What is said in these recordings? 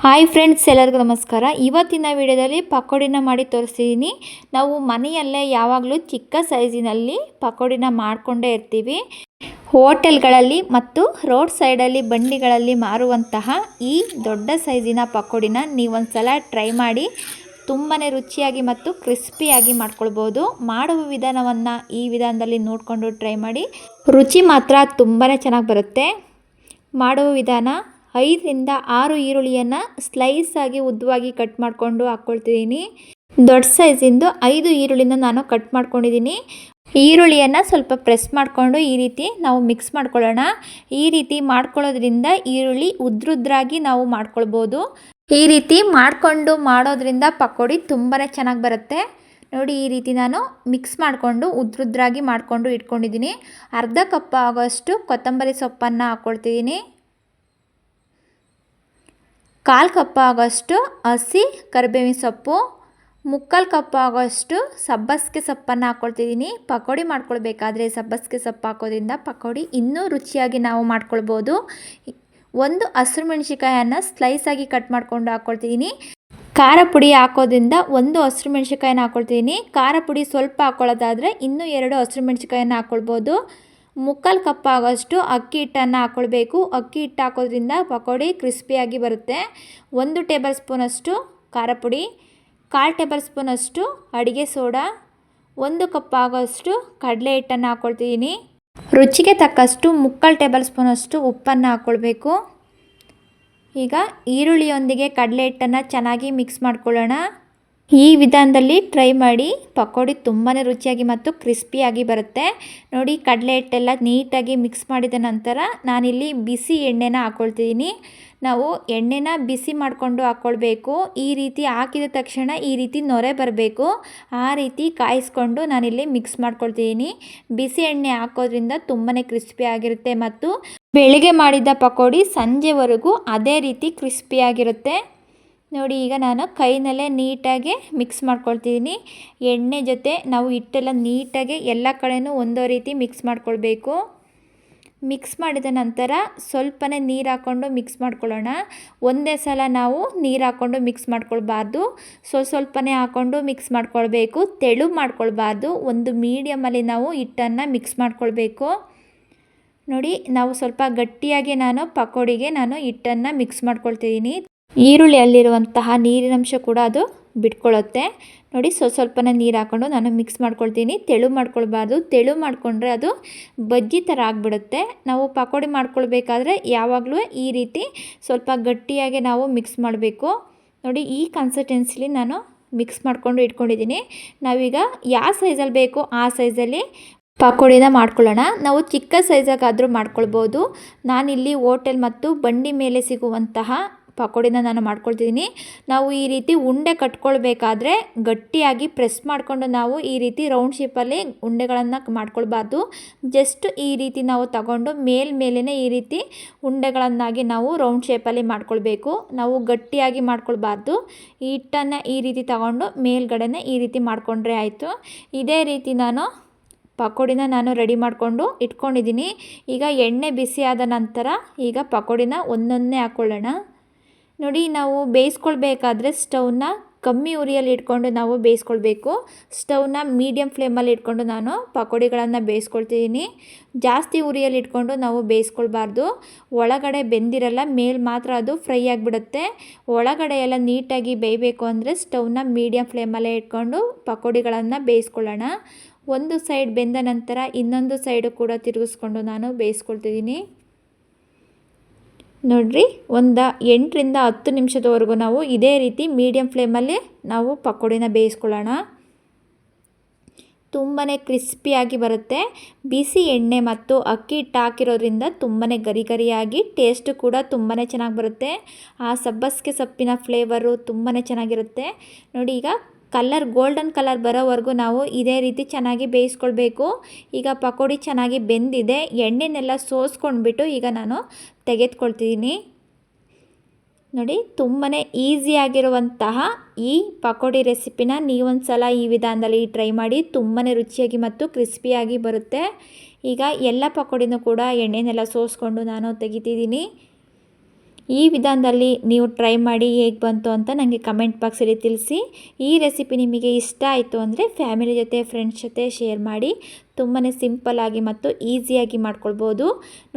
Hi friends, ಎಲ್ಲರಿಗೂ ನಮಸ್ಕಾರ. ಇವತ್ತಿನ ವಿಡಿಯೋದಲ್ಲಿ ಪಕೋಡಿನ ಮಾಡಿ ತೋರಿಸ್ತಿದ್ದೀನಿ. ನಾವು ಮನೆಯಲ್ಲೇ ಯಾವಾಗಲೂ ಚಿಕ್ಕ ಸೈಜಿನಲ್ಲಿ ಪಕೋಡಿನ ಮಾಡಿಕೊಂಡೇ ಇರ್ತೀವಿ. ಹೋಟೆಲ್ಗಳಲ್ಲಿ ಮತ್ತು ರೋಡ್ ಸೈಡಲ್ಲಿ ಬಂಡಿಗಳಲ್ಲಿ ಮಾರುವಂತಹ ಈ ದೊಡ್ಡ ಸೈಜಿನ ಪಕೋಡಿನ ನೀವೊಂದು ಸಲ ಟ್ರೈ ಮಾಡಿ. ತುಂಬಾ ರುಚಿಯಾಗಿ ಮತ್ತು ಕ್ರಿಸ್ಪಿಯಾಗಿ ಮಾಡ್ಕೊಳ್ಬೋದು. ಮಾಡುವ ವಿಧಾನವನ್ನು ಈ ವಿಧಾನದಲ್ಲಿ ನೋಡಿಕೊಂಡು ಟ್ರೈ ಮಾಡಿ. ರುಚಿ ಮಾತ್ರ ತುಂಬಾ ಚೆನ್ನಾಗಿ ಬರುತ್ತೆ. ಮಾಡುವ ವಿಧಾನ: 5ರಿಂದ 6 ಈರುಳ್ಳಿಯನ್ನು ಸ್ಲೈಸ್ ಆಗಿ ಉದ್ದವಾಗಿ ಕಟ್ ಮಾಡಿಕೊಂಡು ಹಾಕ್ಕೊಳ್ತಿದ್ದೀನಿ. ದೊಡ್ಡ ಸೈಜಿಂದು 5 ಈರುಳ್ಳಿನ ನಾನು ಕಟ್ ಮಾಡ್ಕೊಂಡಿದ್ದೀನಿ. ಈರುಳ್ಳಿಯನ್ನು ಸ್ವಲ್ಪ ಪ್ರೆಸ್ ಮಾಡಿಕೊಂಡು ಈ ರೀತಿ ನಾವು ಮಿಕ್ಸ್ ಮಾಡ್ಕೊಳ್ಳೋಣ. ಈ ರೀತಿ ಮಾಡ್ಕೊಳ್ಳೋದ್ರಿಂದ ಈರುಳ್ಳಿ ಉದ್ರುದ್ರಾಗಿ ನಾವು ಮಾಡ್ಕೊಳ್ಬೋದು. ಈ ರೀತಿ ಮಾಡಿಕೊಂಡು ಮಾಡೋದ್ರಿಂದ ಪಕೋಡಿ ತುಂಬಾ ಚೆನ್ನಾಗಿ ಬರುತ್ತೆ. ನೋಡಿ, ಈ ರೀತಿ ನಾನು ಮಿಕ್ಸ್ ಮಾಡಿಕೊಂಡು ಉದ್ರುದ್ರಾಗಿ ಮಾಡಿಕೊಂಡು ಇಟ್ಕೊಂಡಿದ್ದೀನಿ. ಅರ್ಧ ಕಪ್ ಆಗೋಷ್ಟು ಕೊತ್ತಂಬರಿ ಸೊಪ್ಪನ್ನು ಹಾಕ್ಕೊಳ್ತಿದ್ದೀನಿ. 1/4 ಕಪ್ ಆಗೋಷ್ಟು ಹಸಿ ಕರಿಬೇವಿನ ಸೊಪ್ಪು, 3/4 ಕಪ್ ಆಗೋಷ್ಟು ಸಬ್ಬಸಿಗೆ ಸೊಪ್ಪನ್ನು ಹಾಕ್ಕೊಳ್ತಿದ್ದೀನಿ. ಪಕೋಡಿ ಮಾಡ್ಕೊಳ್ಬೇಕಾದ್ರೆ ಸಬ್ಬಸಿಗೆ ಸೊಪ್ಪು ಹಾಕೋದ್ರಿಂದ ಪಕೋಡಿ ಇನ್ನೂ ರುಚಿಯಾಗಿ ನಾವು ಮಾಡ್ಕೊಳ್ಬೋದು. 1 ಹಸಿರು ಮೆಣಸಿಕಾಯನ್ನು ಸ್ಲೈಸಾಗಿ ಕಟ್ ಮಾಡಿಕೊಂಡು ಹಾಕ್ಕೊಳ್ತಿದ್ದೀನಿ. ಖಾರ ಪುಡಿ ಹಾಕೋದ್ರಿಂದ 1 ಹಸಿರು ಮೆಣಸಿಕಾಯನ್ನು ಹಾಕ್ಕೊಳ್ತಿದ್ದೀನಿ. ಖಾರ ಪುಡಿ ಸ್ವಲ್ಪ ಹಾಕ್ಕೊಳ್ಳೋದಾದರೆ ಇನ್ನೂ 2 ಹಸಿರು ಮೆಣಸಿಕಾಯನ್ನು ಹಾಕ್ಕೊಳ್ಬೋದು. 3/4 ಕಪ್ ಆಗೋಷ್ಟು ಅಕ್ಕಿ ಹಿಟ್ಟನ್ನು ಹಾಕ್ಕೊಳ್ಬೇಕು. ಅಕ್ಕಿ ಹಿಟ್ಟು ಹಾಕೋದ್ರಿಂದ ಪಕೋಡಿ ಕ್ರಿಸ್ಪಿಯಾಗಿ ಬರುತ್ತೆ. 1 ಟೇಬಲ್ ಸ್ಪೂನಷ್ಟು ಖಾರ ಪುಡಿ, 1/4 ಟೇಬಲ್ ಸ್ಪೂನಷ್ಟು ಅಡುಗೆ ಸೋಡಾ, 1 ಕಪ್ ಆಗೋಷ್ಟು ಕಡಲೆ ಹಿಟ್ಟನ್ನು ಹಾಕ್ಕೊಳ್ತಿದ್ದೀನಿ. ರುಚಿಗೆ ತಕ್ಕಷ್ಟು 3/4 ಟೇಬಲ್ ಸ್ಪೂನಷ್ಟು ಉಪ್ಪನ್ನು ಹಾಕ್ಕೊಳ್ಬೇಕು. ಈಗ ಈರುಳ್ಳಿಯೊಂದಿಗೆ ಕಡಲೆ ಹಿಟ್ಟನ್ನು ಚೆನ್ನಾಗಿ ಮಿಕ್ಸ್ ಮಾಡ್ಕೊಳ್ಳೋಣ. ಈ ವಿಧಾನದಲ್ಲಿ ಟ್ರೈ ಮಾಡಿ. ಪಕೋಡಿ ತುಂಬಾ ರುಚಿಯಾಗಿ ಮತ್ತು ಕ್ರಿಸ್ಪಿಯಾಗಿ ಬರುತ್ತೆ. ನೋಡಿ, ಕಡಲೆ ಹಿಟ್ಟೆಲ್ಲ ನೀಟಾಗಿ ಮಿಕ್ಸ್ ಮಾಡಿದ ನಂತರ ನಾನಿಲ್ಲಿ ಬಿಸಿ ಎಣ್ಣೆನ ಹಾಕ್ಕೊಳ್ತಿದ್ದೀನಿ. ನಾವು ಎಣ್ಣೆನ ಬಿಸಿ ಮಾಡಿಕೊಂಡು ಹಾಕ್ಕೊಳ್ಬೇಕು. ಈ ರೀತಿ ಹಾಕಿದ ತಕ್ಷಣ ಈ ರೀತಿ ನೊರೆ ಬರಬೇಕು. ಆ ರೀತಿ ಕಾಯಿಸ್ಕೊಂಡು ನಾನಿಲ್ಲಿ ಮಿಕ್ಸ್ ಮಾಡ್ಕೊಳ್ತಿದ್ದೀನಿ. ಬಿಸಿ ಎಣ್ಣೆ ಹಾಕೋದ್ರಿಂದ ತುಂಬಾ ಕ್ರಿಸ್ಪಿಯಾಗಿರುತ್ತೆ ಮತ್ತು ಬೆಳಿಗ್ಗೆ ಮಾಡಿದ ಪಕೋಡಿ ಸಂಜೆವರೆಗೂ ಅದೇ ರೀತಿ ಕ್ರಿಸ್ಪಿಯಾಗಿರುತ್ತೆ. ನೋಡಿ, ಈಗ ನಾನು ಕೈನಲ್ಲೇ ನೀಟಾಗಿ ಮಿಕ್ಸ್ ಮಾಡ್ಕೊಳ್ತಿದ್ದೀನಿ. ಎಣ್ಣೆ ಜೊತೆ ನಾವು ಹಿಟ್ಟೆಲ್ಲ ನೀಟಾಗಿ ಎಲ್ಲ ಕಡೆಯೂ ಒಂದೇ ರೀತಿ ಮಿಕ್ಸ್ ಮಾಡ್ಕೊಳ್ಬೇಕು. ಮಿಕ್ಸ್ ಮಾಡಿದ ನಂತರ ಸ್ವಲ್ಪನೇ ನೀರು ಹಾಕ್ಕೊಂಡು ಮಿಕ್ಸ್ ಮಾಡ್ಕೊಳ್ಳೋಣ. ಒಂದೇ ಸಲ ನಾವು ನೀರು ಹಾಕ್ಕೊಂಡು ಮಿಕ್ಸ್ ಮಾಡ್ಕೊಳ್ಬಾರ್ದು. ಸ್ವಲ್ಪನೇ ಹಾಕ್ಕೊಂಡು ಮಿಕ್ಸ್ ಮಾಡ್ಕೊಳ್ಬೇಕು. ತೆಳು ಮಾಡ್ಕೊಳ್ಬಾರ್ದು. ಒಂದು ಮೀಡಿಯಮಲ್ಲಿ ನಾವು ಹಿಟ್ಟನ್ನು ಮಿಕ್ಸ್ ಮಾಡ್ಕೊಳ್ಬೇಕು. ನೋಡಿ, ನಾವು ಸ್ವಲ್ಪ ಗಟ್ಟಿಯಾಗಿ ಪಕೋಡಿಗೆ ಹಿಟ್ಟನ್ನು ಮಿಕ್ಸ್ ಮಾಡ್ಕೊಳ್ತಿದ್ದೀನಿ. ಈರುಳ್ಳಿಯಲ್ಲಿರುವಂತಹ ನೀರಿನಂಶ ಕೂಡ ಅದು ಬಿಟ್ಕೊಳ್ಳುತ್ತೆ. ನೋಡಿ, ಸ್ವಲ್ಪನೇ ನೀರು ಹಾಕ್ಕೊಂಡು ನಾನು ಮಿಕ್ಸ್ ಮಾಡ್ಕೊಳ್ತೀನಿ. ತೆಳು ಮಾಡ್ಕೊಳ್ಬಾರ್ದು. ತೆಳು ಮಾಡಿಕೊಂಡ್ರೆ ಅದು ಬಜ್ಜಿ ಥರ ಆಗಿಬಿಡುತ್ತೆ. ನಾವು ಪಕೋಡಿ ಮಾಡ್ಕೊಳ್ಬೇಕಾದ್ರೆ ಯಾವಾಗಲೂ ಈ ರೀತಿ ಸ್ವಲ್ಪ ಗಟ್ಟಿಯಾಗಿ ನಾವು ಮಿಕ್ಸ್ ಮಾಡಬೇಕು. ನೋಡಿ, ಈ ಕನ್ಸಿಸ್ಟೆನ್ಸಿಲಿ ನಾನು ಮಿಕ್ಸ್ ಮಾಡಿಕೊಂಡು ಇಟ್ಕೊಂಡಿದ್ದೀನಿ. ನಾವೀಗ ಯಾವ ಸೈಜಲ್ಲಿ ಬೇಕೋ ಆ ಸೈಜಲ್ಲಿ ಪಕೋಡಿನ ಮಾಡ್ಕೊಳ್ಳೋಣ. ನಾವು ಚಿಕ್ಕ ಸೈಜಾಗಾದರೂ ಮಾಡ್ಕೊಳ್ಬೋದು. ನಾನಿಲ್ಲಿ ಹೋಟೆಲ್ ಮತ್ತು ಬಂಡಿ ಮೇಲೆ ಸಿಗುವಂತಹ ಪಕೋಡಿನ ನಾನು ಮಾಡ್ಕೊಳ್ತಿದ್ದೀನಿ. ನಾವು ಈ ರೀತಿ ಉಂಡೆ ಕಟ್ಕೊಳ್ಬೇಕಾದ್ರೆ ಗಟ್ಟಿಯಾಗಿ ಪ್ರೆಸ್ ಮಾಡಿಕೊಂಡು ನಾವು ಈ ರೀತಿ ರೌಂಡ್ ಶೇಪಲ್ಲಿ ಉಂಡೆಗಳನ್ನು ಮಾಡ್ಕೊಳ್ಬಾರ್ದು. ಜಸ್ಟ್ ಈ ರೀತಿ ನಾವು ತಗೊಂಡು ಮೇಲ್ಮೇಲೆ ಈ ರೀತಿ ಉಂಡೆಗಳನ್ನಾಗಿ ನಾವು ರೌಂಡ್ ಶೇಪಲ್ಲಿ ಮಾಡ್ಕೊಳ್ಬೇಕು. ನಾವು ಗಟ್ಟಿಯಾಗಿ ಮಾಡ್ಕೊಳ್ಬಾರ್ದು. ಈ ಹಿಟ್ಟನ್ನು ಈ ರೀತಿ ತಗೊಂಡು ಮೇಲ್ಗಡೆನೇ ಈ ರೀತಿ ಮಾಡಿಕೊಂಡ್ರೆ ಆಯಿತು. ಇದೇ ರೀತಿ ನಾನು ಪಕೋಡಿನ ರೆಡಿ ಮಾಡಿಕೊಂಡು ಇಟ್ಕೊಂಡಿದ್ದೀನಿ. ಈಗ ಎಣ್ಣೆ ಬಿಸಿ ಆದ ನಂತರ ಈಗ ಪಕೋಡಿನ ಒಂದೊಂದೇ ಹಾಕ್ಕೊಳ್ಳೋಣ. ನೋಡಿ, ನಾವು ಬೇಯಿಸ್ಕೊಳ್ಬೇಕಾದ್ರೆ ಸ್ಟವ್ನ ಕಮ್ಮಿ ಉರಿಯಲ್ಲಿ ಇಟ್ಕೊಂಡು ನಾವು ಬೇಯಿಸ್ಕೊಳ್ಬೇಕು. ಸ್ಟವ್ನ ಮೀಡಿಯಮ್ ಫ್ಲೇಮಲ್ಲಿ ಇಟ್ಕೊಂಡು ನಾನು ಪಕೋಡಿಗಳನ್ನು ಬೇಯಿಸ್ಕೊಳ್ತಿದ್ದೀನಿ. ಜಾಸ್ತಿ ಉರಿಯಲ್ಲಿ ಇಟ್ಕೊಂಡು ನಾವು ಬೇಯಿಸ್ಕೊಳ್ಬಾರ್ದು. ಒಳಗಡೆ ಬೆಂದಿರಲ್ಲ, ಮೇಲೆ ಮಾತ್ರ ಅದು ಫ್ರೈ ಆಗಿಬಿಡುತ್ತೆ. ಒಳಗಡೆ ಎಲ್ಲ ನೀಟಾಗಿ ಬೇಯಬೇಕು ಅಂದರೆ ಸ್ಟವ್ನ ಮೀಡಿಯಮ್ ಫ್ಲೇಮಲ್ಲೇ ಇಟ್ಕೊಂಡು ಪಕೋಡಿಗಳನ್ನು ಬೇಯಿಸ್ಕೊಳ್ಳೋಣ. ಒಂದು ಸೈಡ್ ಬೆಂದ ನಂತರ ಇನ್ನೊಂದು ಸೈಡು ಕೂಡ ತಿರುಗಿಸ್ಕೊಂಡು ನಾನು ಬೇಯಿಸ್ಕೊಳ್ತಿದ್ದೀನಿ. ನೋಡಿರಿ, ಒಂದು 8ರಿಂದ 10 ನಿಮಿಷದವರೆಗೂ ನಾವು ಇದೇ ರೀತಿ ಮೀಡಿಯಮ್ ಫ್ಲೇಮಲ್ಲಿ ನಾವು ಪಕೋಡಿನ ಬೇಯಿಸ್ಕೊಳ್ಳೋಣ. ತುಂಬಾ ಕ್ರಿಸ್ಪಿಯಾಗಿ ಬರುತ್ತೆ. ಬಿಸಿ ಎಣ್ಣೆ ಮತ್ತು ಅಕ್ಕಿ ಹಿಟ್ಟು ಹಾಕಿರೋದ್ರಿಂದ ತುಂಬಾ ಗರಿ ಗರಿಯಾಗಿ ಟೇಸ್ಟು ಕೂಡ ತುಂಬಾ ಚೆನ್ನಾಗಿ ಬರುತ್ತೆ. ಆ ಸಬ್ಬಸಿಗೆ ಸೊಪ್ಪಿನ ಫ್ಲೇವರು ತುಂಬಾ ಚೆನ್ನಾಗಿರುತ್ತೆ. ನೋಡಿ, ಈಗ ಗೋಲ್ಡನ್ ಕಲರ್ ಬರೋವರೆಗೂ ನಾವು ಇದೇ ರೀತಿ ಚೆನ್ನಾಗಿ ಬೇಯಿಸ್ಕೊಳ್ಬೇಕು. ಈಗ ಪಕೋಡಿ ಚೆನ್ನಾಗಿ ಬೆಂದಿದೆ. ಎಣ್ಣೆನೆಲ್ಲ ಸೋಸ್ಕೊಂಡ್ಬಿಟ್ಟು ಈಗ ನಾನು ತೆಗೆದುಕೊಳ್ತಿದ್ದೀನಿ. ನೋಡಿ, ತುಂಬಾ ಈಸಿಯಾಗಿರುವಂತಹ ಈ ಪಕೋಡಿ ರೆಸಿಪಿನ ನೀವೊಂದು ಸಲ ಈ ವಿಧಾನದಲ್ಲಿ ಟ್ರೈ ಮಾಡಿ. ತುಂಬಾ ರುಚಿಯಾಗಿ ಮತ್ತು ಕ್ರಿಸ್ಪಿಯಾಗಿ ಬರುತ್ತೆ. ಈಗ ಎಲ್ಲ ಪಕೋಡಿನೂ ಕೂಡ ಎಣ್ಣೆನೆಲ್ಲ ಸೋಸ್ಕೊಂಡು ನಾನು ತೆಗಿತಿದ್ದೀನಿ. ಈ ವಿಧಾನದಲ್ಲಿ ನೀವು ಟ್ರೈ ಮಾಡಿ ಹೇಗೆ ಬಂತು ಅಂತ ನನಗೆ ಕಮೆಂಟ್ ಬಾಕ್ಸಲ್ಲಿ ತಿಳಿಸಿ. ಈ ರೆಸಿಪಿ ನಿಮಗೆ ಇಷ್ಟ ಆಯಿತು ಅಂದರೆ ಫ್ಯಾಮಿಲಿ ಜೊತೆ ಫ್ರೆಂಡ್ಸ್ ಜೊತೆ ಶೇರ್ ಮಾಡಿ. ತುಂಬಾ ಸಿಂಪಲ್ಲಾಗಿ ಮತ್ತು ಈಸಿಯಾಗಿ ಮಾಡ್ಕೊಳ್ಬೋದು.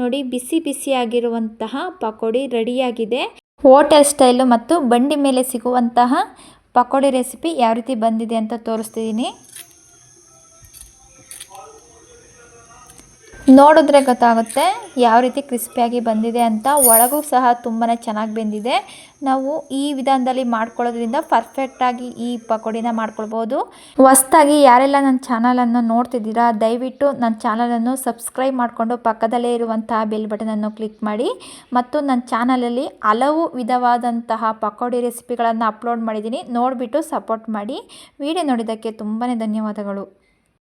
ನೋಡಿ, ಬಿಸಿ ಬಿಸಿಯಾಗಿರುವಂತಹ ಪಕೋಡಿ ರೆಡಿಯಾಗಿದೆ. ಹೋಟೆಲ್ ಸ್ಟೈಲು ಮತ್ತು ಬಂಡಿ ಮೇಲೆ ಸಿಗುವಂತಹ ಪಕೋಡಿ ರೆಸಿಪಿ ಯಾವ ರೀತಿ ಬಂದಿದೆ ಅಂತ ತೋರಿಸ್ತಿದ್ದೀನಿ. ನೋಡಿದ್ರೆ ಗೊತ್ತಾಗುತ್ತೆ ಯಾವ ರೀತಿ ಕ್ರಿಸ್ಪಿಯಾಗಿ ಬಂದಿದೆ ಅಂತ. ಒಳಗೂ ಸಹ ತುಂಬಾ ಚೆನ್ನಾಗಿ ಬೆಂದಿದೆ. ನಾವು ಈ ವಿಧಾನದಲ್ಲಿ ಮಾಡ್ಕೊಳ್ಳೋದ್ರಿಂದ ಪರ್ಫೆಕ್ಟಾಗಿ ಈ ಪಕೋಡಿನ ಮಾಡ್ಕೊಳ್ಬೋದು. ಹೊಸ್ದಾಗಿ ಯಾರೆಲ್ಲ ನನ್ನ ಚಾನಲನ್ನು ನೋಡ್ತಿದ್ದೀರಾ, ದಯವಿಟ್ಟು ನನ್ನ ಚಾನಲನ್ನು ಸಬ್ಸ್ಕ್ರೈಬ್ ಮಾಡಿಕೊಂಡು ಪಕ್ಕದಲ್ಲೇ ಇರುವಂತಹ ಬೆಲ್ ಬಟನನ್ನು ಕ್ಲಿಕ್ ಮಾಡಿ. ಮತ್ತು ನನ್ನ ಚಾನಲಲ್ಲಿ ಹಲವು ವಿಧವಾದಂತಹ ಪಕೋಡಿ ರೆಸಿಪಿಗಳನ್ನು ಅಪ್ಲೋಡ್ ಮಾಡಿದ್ದೀನಿ, ನೋಡಿಬಿಟ್ಟು ಸಪೋರ್ಟ್ ಮಾಡಿ. ವಿಡಿಯೋ ನೋಡಿದ್ದಕ್ಕೆ ತುಂಬಾ ಧನ್ಯವಾದಗಳು.